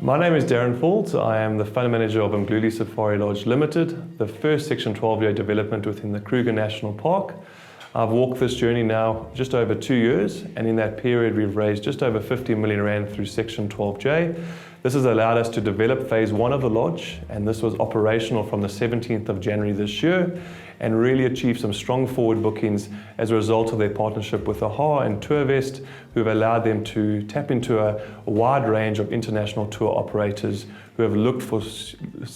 My name is Darren Faulds. I am the fund manager of Mdluli Safari Lodge Limited, the first Section 12J development within the Kruger National Park. I've walked this journey now just over 2 years, and in that period we've raised just over 50 million rand through Section 12J. This has allowed us to develop phase 1 of the lodge, and this was operational from the 17th of January this year, and really achieved some strong forward bookings as a result of their partnership with AHA and Tourvest, who have allowed them to tap into a wide range of international tour operators who have looked for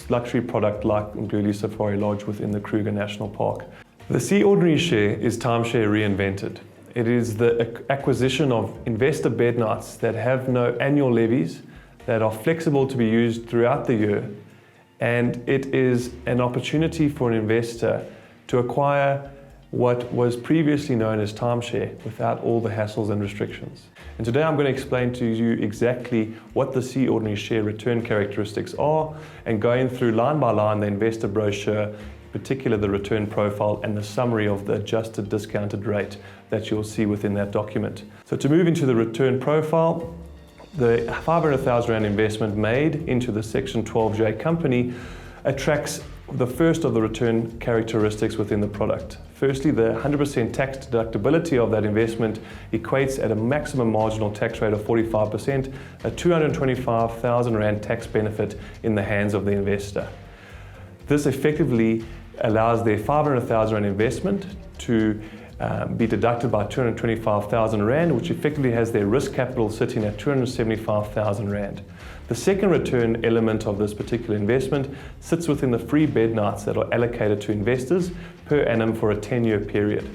luxury product like Mdluli Safari Lodge within the Kruger National Park. The Sea Ordinary Share is timeshare reinvented. It is the acquisition of investor bed nights that have no annual levies, that are flexible to be used throughout the year, and it is an opportunity for an investor to acquire what was previously known as timeshare without all the hassles and restrictions. And today I'm going to explain to you exactly what the Sea Ordinary Share return characteristics are, and going through line by line the investor brochure, in particular the return profile and the summary of the adjusted discounted rate that you'll see within that document. So to move into the return profile, the 500,000 Rand investment made into the Section 12J company attracts the first of the return characteristics within the product. Firstly, the 100% tax deductibility of that investment equates at a maximum marginal tax rate of 45%, a 225,000 Rand tax benefit in the hands of the investor. This effectively allows their 500,000 Rand investment to be deducted by 225,000 Rand, which effectively has their risk capital sitting at 275,000 Rand. The second return element of this particular investment sits within the free bed nights that are allocated to investors per annum for a 10-year period.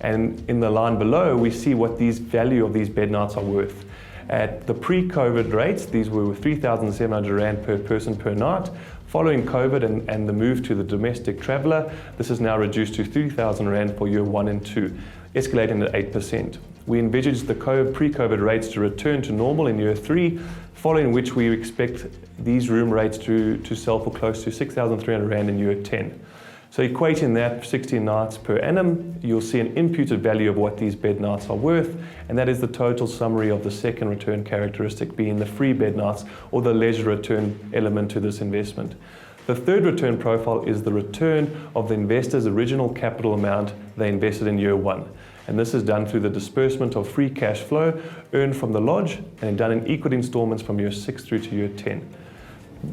And in the line below, we see what these value of these bed nights are worth. At the pre-COVID rates, these were 3,700 Rand per person per night. Following COVID and the move to the domestic traveller, this is now reduced to 3,000 Rand for year 1 and 2, escalating at 8%. We envisage the pre-COVID rates to return to normal in year 3, following which we expect these room rates to sell for close to 6,300 Rand in year 10. So equating that 16 nights per annum, you'll see an imputed value of what these bed nights are worth, and that is the total summary of the second return characteristic being the free bed nights or the leisure return element to this investment. The third return profile is the return of the investor's original capital amount they invested in year 1. And this is done through the disbursement of free cash flow earned from the lodge and done in equal installments from year 6 through to year 10.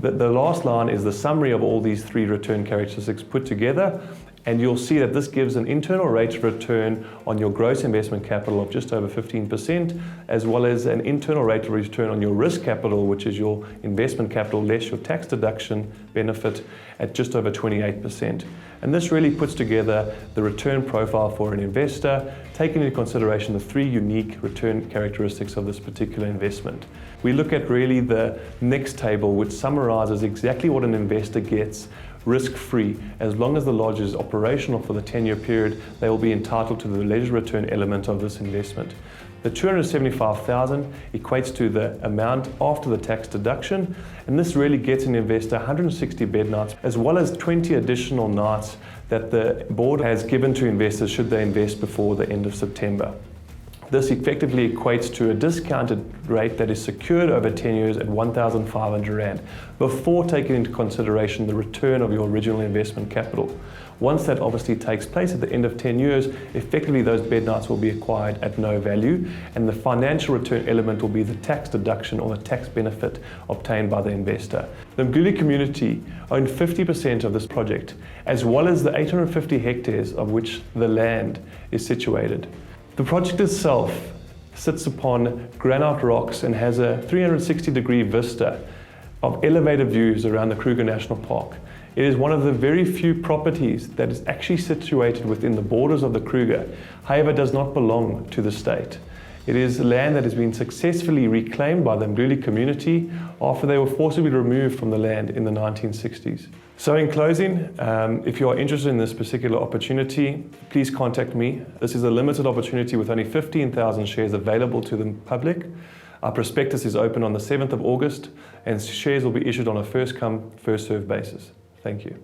The last line is the summary of all these three return characteristics put together, and you'll see that this gives an internal rate of return on your gross investment capital of just over 15%, as well as an internal rate of return on your risk capital, which is your investment capital less your tax deduction benefit, at just over 28%. And this really puts together the return profile for an investor, taking into consideration the three unique return characteristics of this particular investment. We look at really the next table, which summarizes exactly what an investor gets risk-free. As long as the lodge is operational for the 10-year period, they will be entitled to the leisure return element of this investment. The 275,000 equates to the amount after the tax deduction, and this really gets an investor 160 bed nights, as well as 20 additional nights that the board has given to investors should they invest before the end of September. This effectively equates to a discounted rate that is secured over 10 years at 1,500 Rand, before taking into consideration the return of your original investment capital. Once that obviously takes place at the end of 10 years, effectively those bed nights will be acquired at no value, and the financial return element will be the tax deduction or the tax benefit obtained by the investor. The Mdluli community own 50% of this project, as well as the 850 hectares of which the land is situated. The project itself sits upon granite rocks and has a 360-degree vista of elevated views around the Kruger National Park. It is one of the very few properties that is actually situated within the borders of the Kruger, however does not belong to the state. It is land that has been successfully reclaimed by the Mdluli community after they were forcibly removed from the land in the 1960s. So in closing, if you are interested in this particular opportunity, please contact me. This is a limited opportunity with only 15,000 shares available to the public. Our prospectus is open on the 7th of August, and shares will be issued on a first-come, first-served basis. Thank you.